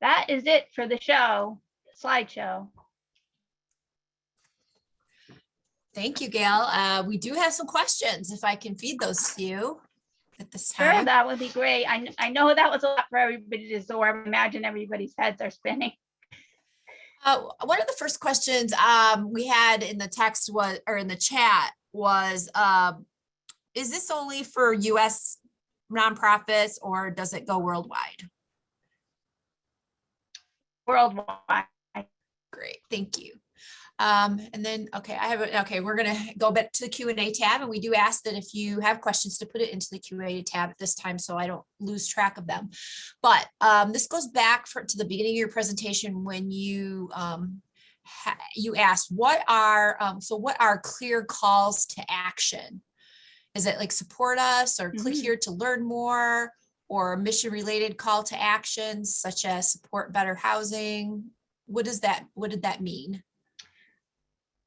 that is it for the show, slideshow. Thank you, Gail. We do have some questions, if I can feed those to you at this Sure, time. that would be great. I know that was a lot for everybody to absorb. I imagine everybody's heads are spinning. One of the first questions we had in the text was, or in the chat was, is this only for US nonprofits or does it go worldwide? Worldwide. Great, thank you. And then, okay, we're gonna go back to the Q&A tab, and we do ask that if you have questions to put it into the Q&A tab at this time so I don't lose track of them. But this goes back to the beginning of your presentation when you you asked what are clear calls to action? Is it like support us or click here to learn more, or mission related call to actions such as support better housing? What did that mean?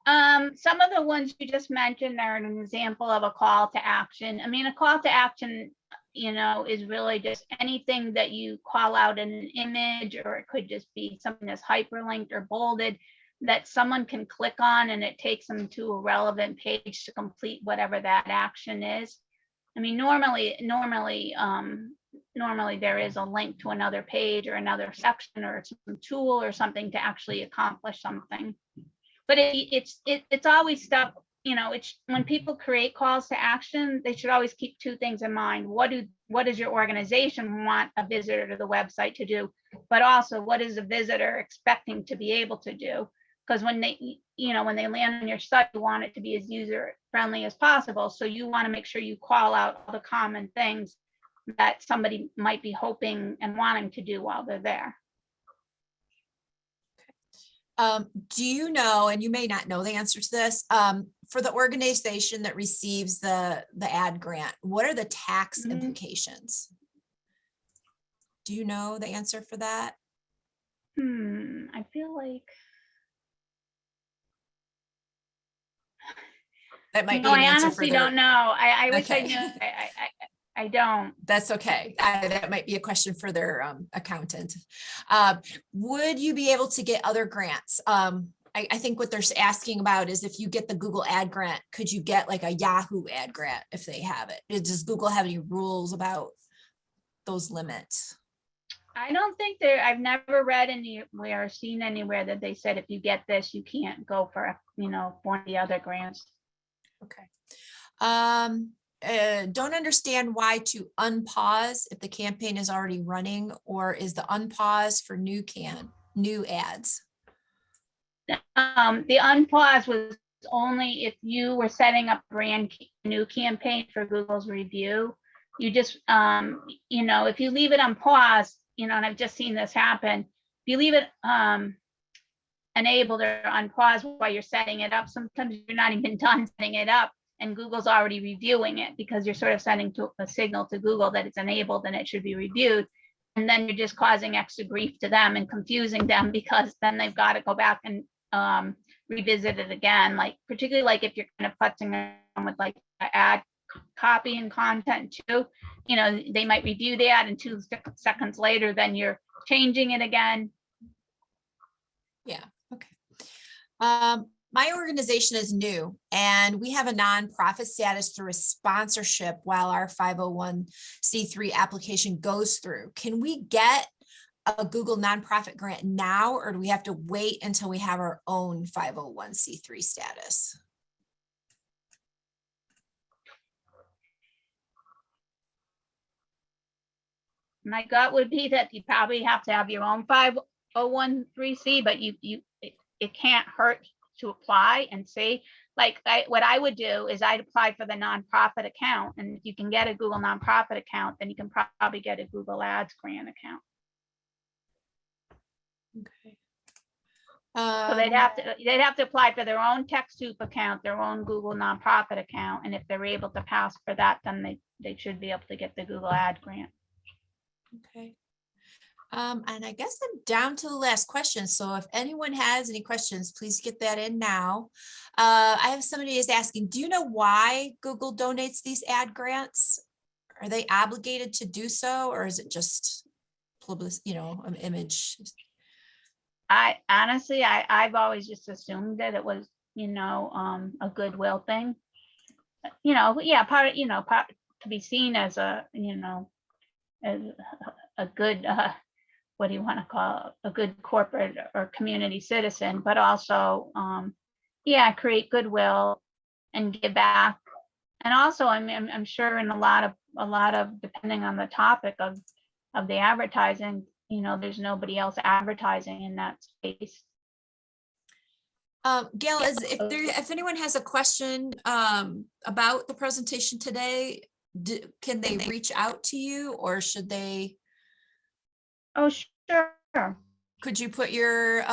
Some of the ones you just mentioned are an example of a call to action. I mean, a call to action, is really just anything that you call out in an image, or it could just be something that's hyperlinked or bolded that someone can click on and it takes them to a relevant page to complete whatever that action is. I mean, normally there is a link to another page or another section or some tool or something to actually accomplish something. But it's always stuff, it's when people create calls to action, they should always keep two things in mind. What does your organization want a visitor to the website to do? But also, what is a visitor expecting to be able to do? Because when they land on your site, you want it to be as user friendly as possible. So you want to make sure you call out all the common things that somebody might be hoping and wanting to do while they're there. Do you know, and you may not know the answer to this, for the organization that receives the ad grant, what are the tax implications? Do you know the answer for that? I feel like that might be an I answer honestly for their... don't know. I wish I knew. I don't. That's okay. That might be a question for their accountant. Would you be able to get other grants? I think what they're asking about is if you get the Google ad grant, could you get like a Yahoo ad grant if they have it? Does Google have any rules about those limits? I don't think I've never read anywhere or seen anywhere that they said if you get this, you can't go for, one of the other grants. Okay. Don't understand why to unpause if the campaign is already running, or is the unpause for new ads? The unpause was only if you were setting up brand new campaign for Google's review. You just, if you leave it on pause, and I've just seen this happen, if you leave it enabled or on pause while you're setting it up, sometimes you're not even done setting it up and Google's already reviewing it, because you're sort of sending a signal to Google that it's enabled and it should be reviewed. And then you're just causing extra grief to them and confusing them, because then they've got to go back and revisit it again. Like particularly like if you're kind of putzing around with like ad copy and content too, they might review the ad and 2 seconds later, then you're changing it again. Yeah. Okay. My organization is new and we have a nonprofit status through a sponsorship while our 501c3 application goes through. Can we get a Google nonprofit grant now, or do we have to wait until we have our own 501c3 status? My gut would be that you probably have to have your own 501c3, but it can't hurt to apply and see. Like what I would do is I'd apply for the nonprofit account, and if you can get a Google nonprofit account, then you can probably get a Google Ads grant account. Okay. So they'd have to apply for their own TechSoup account, their own Google nonprofit account, and if they're able to pass for that, then they should be able to get the Google Ad grant. Okay. And I guess I'm down to the last question. So if anyone has any questions, please get that in now. I have somebody is asking, do you know why Google donates these ad grants? Are they obligated to do so, or is it just public, an image? I honestly, I've always just assumed that it was, a goodwill thing. Yeah, part to be seen as as a good, what do you want to call it? A good corporate or community citizen, but also, yeah, create goodwill and give back. And also, I'm sure in a lot of depending on the topic of the advertising, there's nobody else advertising in that space. Gail, if anyone has a question about the presentation today, can they reach out to you, or should they? Oh, sure. Could you put your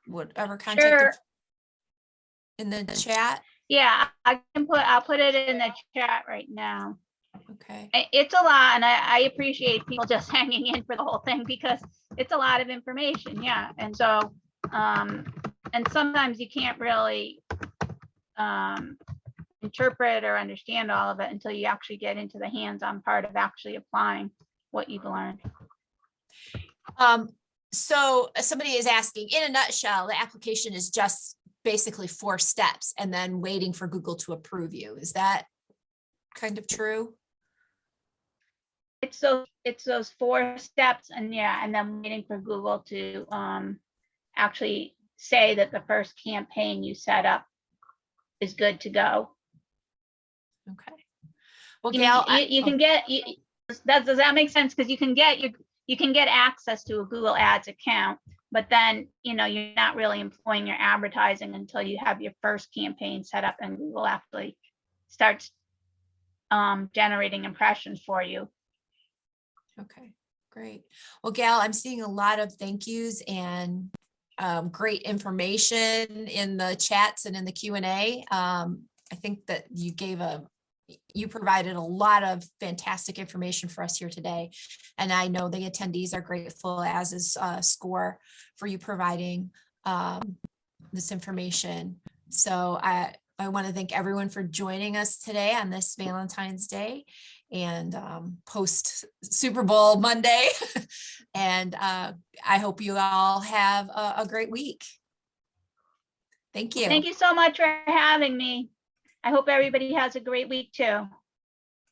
whatever contact Sure. in the chat? Yeah, I'll put it in the chat right now. Okay. It's a lot, and I appreciate people just hanging in for the whole thing because it's a lot of information. Yeah. And so, and sometimes you can't really interpret or understand all of it until you actually get into the hands-on part of actually applying what you've learned. So somebody is asking, in a nutshell, the application is just basically 4 steps and then waiting for Google to approve you. Is that kind of true? It's those 4 steps, and yeah, and then waiting for Google to actually say that the first campaign you set up is good to go. Okay. Well, Gail, you can get, does that make sense? Because you can get access to a Google Ads account, but then you're not really employing your advertising until you have your first campaign set up and Google actually starts generating impressions for you. Okay, great. Well, Gail, I'm seeing a lot of thank yous and great information in the chats and in the Q&A. I think that you provided a lot of fantastic information for us here today. And I know the attendees are grateful, as is SCORE, for you providing this information. So I want to thank everyone for joining us today on this Valentine's Day and post Super Bowl Monday. And I hope you all have a great week. Thank you. Thank you so much for having me. I hope everybody has a great week too.